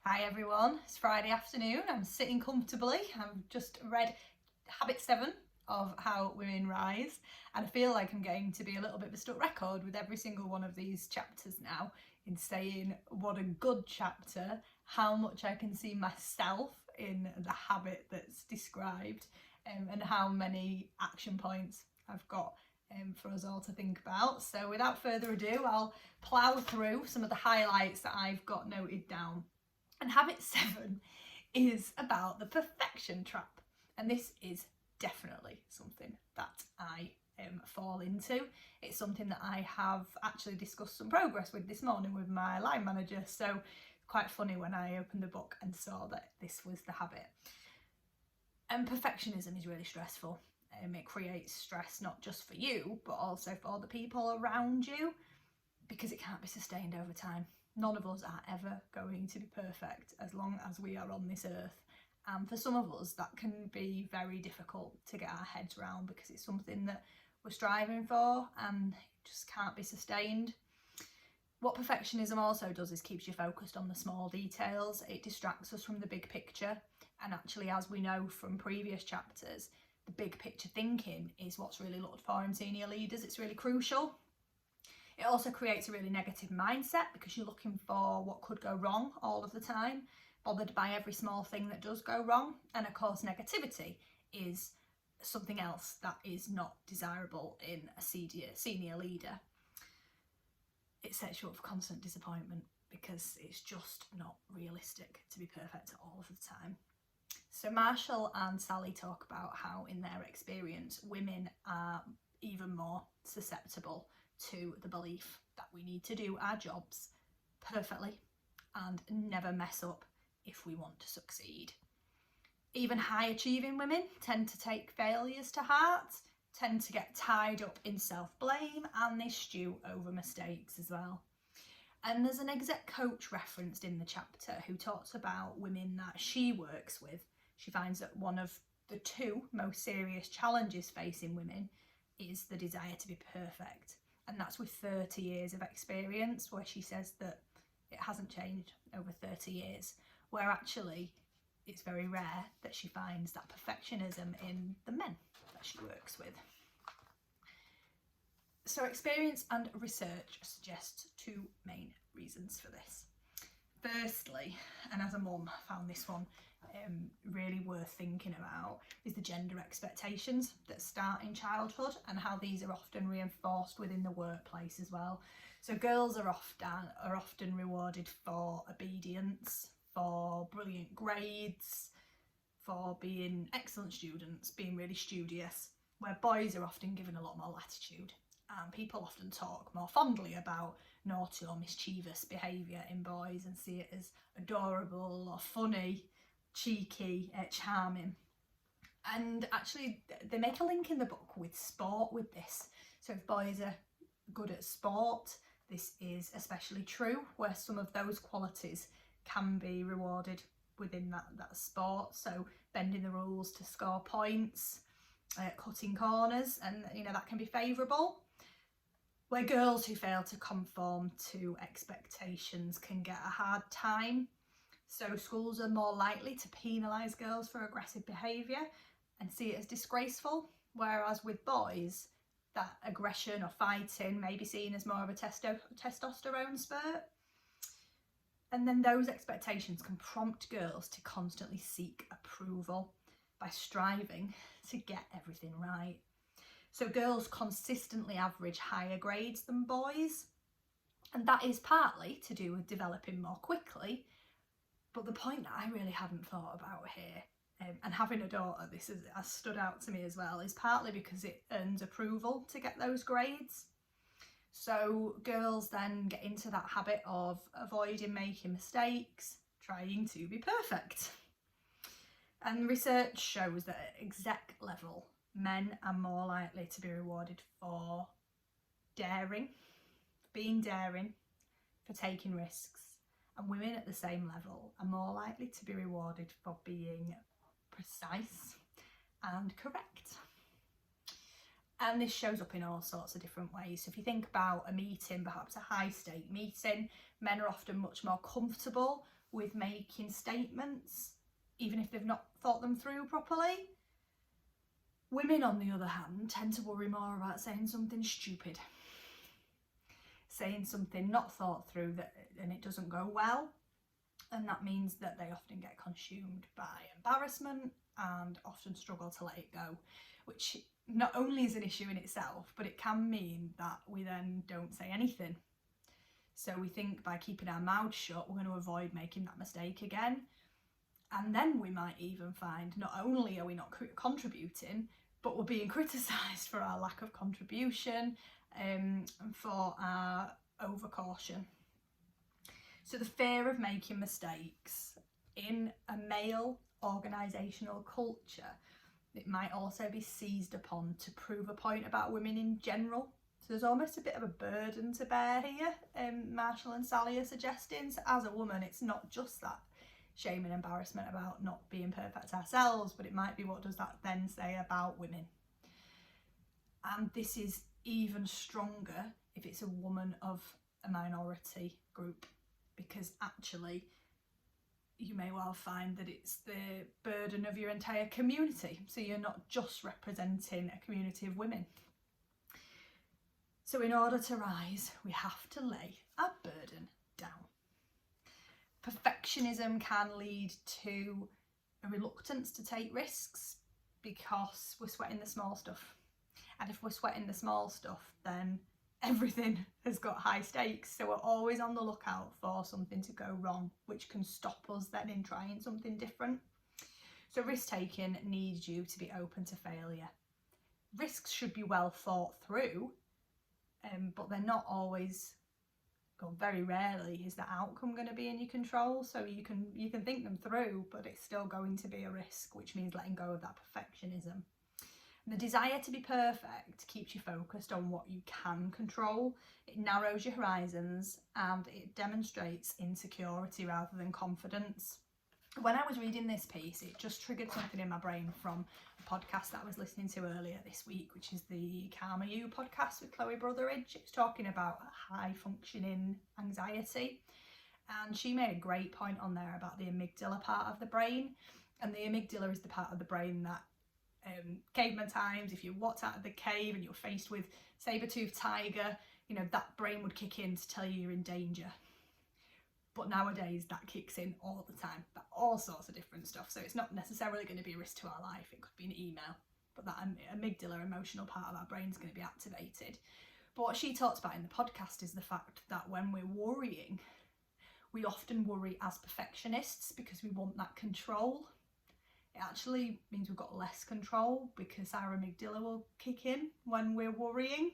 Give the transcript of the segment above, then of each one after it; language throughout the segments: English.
Hi everyone, it's Friday afternoon. I'm sitting comfortably. I've just read Habit 7 of How Women Rise, and I feel like I'm getting to be a little bit of a stuck record with every single one of these chapters now in saying what a good chapter, how much I can see myself in the habit that's described, and how many action points I've got for us all to think about. So without further ado, I'll plough through some of the highlights that I've got noted down. And habit 7 is about the perfection trap. And this is definitely something that I fall into. It's something that I have actually discussed some progress with this morning with my line manager. So quite funny when I opened the book and saw that this was the habit. And perfectionism is really stressful. It creates stress not just for you, but also for the people around you, because it can't be sustained over time. None of us are ever going to be perfect as long as we are on this earth. And for some of us, that can be very difficult to get our heads around because it's something that we're striving for and it just can't be sustained. What perfectionism also does is keeps you focused on the small details. It distracts us from the big picture. And actually, as we know from previous chapters, the big picture thinking is what's really looked for in senior leaders. It's really crucial. It also creates a really negative mindset because you're looking for what could go wrong all of the time, bothered by every small thing that does go wrong. And of course, negativity is something else that is not desirable in a senior leader. It sets you up for constant disappointment because it's just not realistic to be perfect all of the time. So Marshall and Sally talk about how in their experience, women are even more susceptible to the belief that we need to do our jobs perfectly and never mess up if we want to succeed. Even high achieving women tend to take failures to heart, tend to get tied up in self-blame, and they stew over mistakes as well. And there's an exec coach referenced in the chapter who talks about women that she works with. She finds that one of the two most serious challenges facing women is the desire to be perfect. And that's with 30 years of experience, where she says that it hasn't changed over 30 years, where actually it's very rare that she finds that perfectionism in the men that she works with. So experience and research suggest two main reasons for this. Firstly, and as a mum, I found this one really worth thinking about, is the gender expectations that start in childhood and how these are often reinforced within the workplace as well. So girls are often rewarded for obedience, for brilliant grades, for being excellent students, being really studious, where boys are often given a lot more latitude. And people often talk more fondly about naughty or mischievous behaviour in boys and see it as adorable or funny, cheeky, charming. And actually they make a link in the book with sport with this. So if boys are good at sport, this is especially true, where some of those qualities can be rewarded within that sport. So bending the rules to score points, cutting corners, and that can be favourable. Where girls who fail to conform to expectations can get a hard time. So schools are more likely to penalise girls for aggressive behaviour and see it as disgraceful, whereas with boys, that aggression or fighting may be seen as more of a testosterone spurt. And then those expectations can prompt girls to constantly seek approval by striving to get everything right. So girls consistently average higher grades than boys, and that is partly to do with developing more quickly. But the point that I really hadn't thought about here, and having a daughter, this has stood out to me as well, is partly because it earns approval to get those grades. So girls then get into that habit of avoiding making mistakes, trying to be perfect. And research shows that at exec level, men are more likely to be rewarded for being daring, for taking risks, and women at the same level are more likely to be rewarded for being precise and correct. And this shows up in all sorts of different ways. So if you think about a meeting, perhaps a high stake meeting, men are often much more comfortable with making statements, even if they've not thought them through properly. Women, on the other hand, tend to worry more about saying something stupid, saying something not thought through and it doesn't go well, and that means that they often get consumed by embarrassment and often struggle to let it go, which not only is an issue in itself, but it can mean that we then don't say anything. So we think by keeping our mouths shut, we're going to avoid making that mistake again. And then we might even find not only are we not contributing, but we're being criticised for our lack of contribution and for our overcaution. So the fear of making mistakes in a male organisational culture, it might also be seized upon to prove a point about women in general. So there's almost a bit of a burden to bear here. Marshall and Sally are suggesting, so as a woman, it's not just that shame and embarrassment about not being perfect ourselves, but it might be, what does that then say about women? And this is even stronger if it's a woman of a minority group, because actually you may well find that it's the burden of your entire community. So you're not just representing a community of women. So in order to rise, we have to lay our burden down. Perfectionism can lead to a reluctance to take risks because we're sweating the small stuff. And if we're sweating the small stuff, then everything has got high stakes. So we're always on the lookout for something to go wrong, which can stop us then in trying something different. So risk taking needs you to be open to failure. Risks should be well thought through, but they're not always, or very rarely, is the outcome going to be in your control. So you can think them through, but it's still going to be a risk, which means letting go of that perfectionism. And the desire to be perfect keeps you focused on what you can control. It narrows your horizons and it demonstrates insecurity rather than confidence. When I was reading this piece, it just triggered something in my brain from a podcast that I was listening to earlier this week, which is the Calmer You podcast with Chloe Brotheridge. It was talking about high functioning anxiety, and she made a great point on there about the amygdala part of the brain. And the amygdala is the part of the brain that caveman times, if you walked out of the cave and you were faced with saber-toothed tiger, you know, that brain would kick in to tell you you're in danger. But nowadays that kicks in all the time, but all sorts of different stuff. So it's not necessarily going to be a risk to our life. It could be an email, but that amygdala emotional part of our brain is going to be activated. But what she talks about in the podcast is the fact that when we're worrying, we often worry as perfectionists because we want that control. It actually means we've got less control because our amygdala will kick in when we're worrying.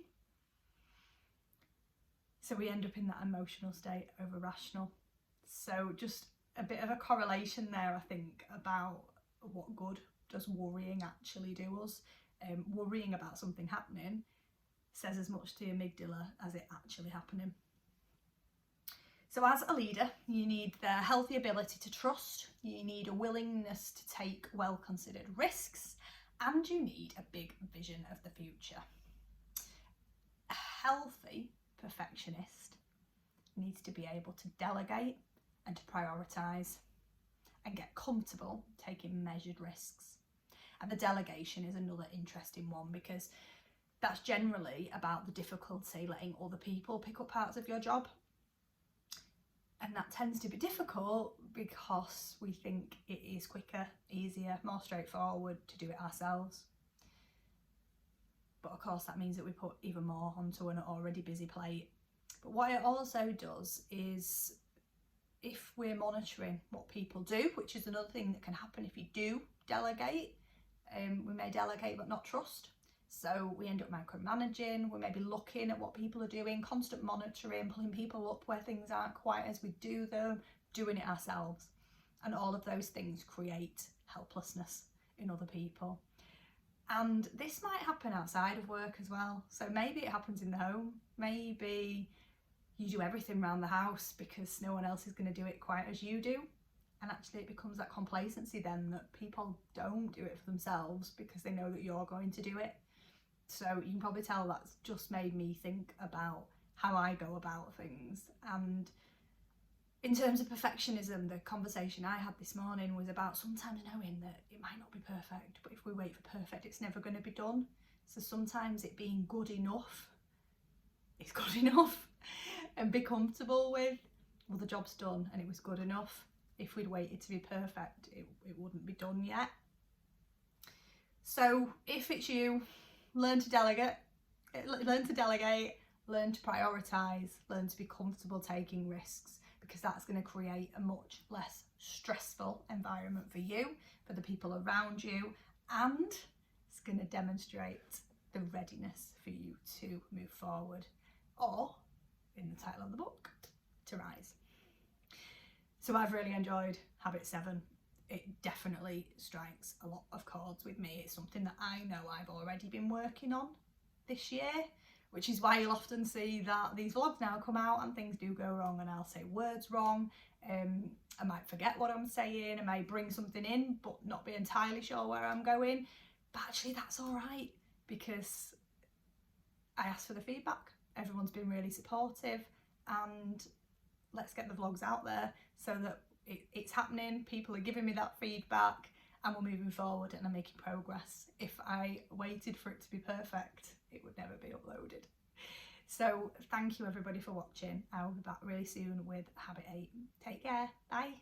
So we end up in that emotional state over rational. So just a bit of a correlation there, I think, about what good does worrying actually do us. Worrying about something happening says as much to the amygdala as it actually happening. So as a leader, you need the healthy ability to trust, you need a willingness to take well-considered risks, and you need a big vision of the future. A healthy perfectionist needs to be able to delegate and to prioritise and get comfortable taking measured risks. And the delegation is another interesting one because that's generally about the difficulty letting other people pick up parts of your job. And that tends to be difficult because we think it is quicker, easier, more straightforward to do it ourselves. But of course that means that we put even more onto an already busy plate. But what it also does is, if we're monitoring what people do, which is another thing that can happen if you do delegate, we may delegate but not trust. So we end up micromanaging, we may be looking at what people are doing, constant monitoring, pulling people up where things aren't quite as we do them, doing it ourselves. And all of those things create helplessness in other people. And this might happen outside of work as well. So maybe it happens in the home, maybe you do everything around the house because no one else is going to do it quite as you do. And actually it becomes that complacency then that people don't do it for themselves because they know that you're going to do it. So you can probably tell that's just made me think about how I go about things. And In terms of perfectionism, the conversation I had this morning was about sometimes knowing that it might not be perfect, but if we wait for perfect, it's never going to be done. So sometimes it being good enough is good enough, and be comfortable with, well, the job's done and it was good enough. If we'd waited to be perfect, it wouldn't be done yet. So if it's you, learn to delegate, learn to prioritise, learn to be comfortable taking risks, because that's going to create a much less stressful environment for you, for the people around you, and it's going to demonstrate the readiness for you to move forward, or, in the title of the book, to rise. So I've really enjoyed Habit 7. It definitely strikes a lot of chords with me. It's something that I know I've already been working on this year, which is why you'll often see that these vlogs now come out and things do go wrong, and I'll say words wrong. I might forget what I'm saying, I may bring something in but not be entirely sure where I'm going, but actually that's all right, because I asked for the feedback, everyone's been really supportive, and let's get the vlogs out there so that it's happening, people are giving me that feedback, and we're moving forward and I'm making progress. If I waited for it to be perfect, it would never be uploaded. So thank you everybody for watching. I'll be back really soon with Habit 8. Take care, bye.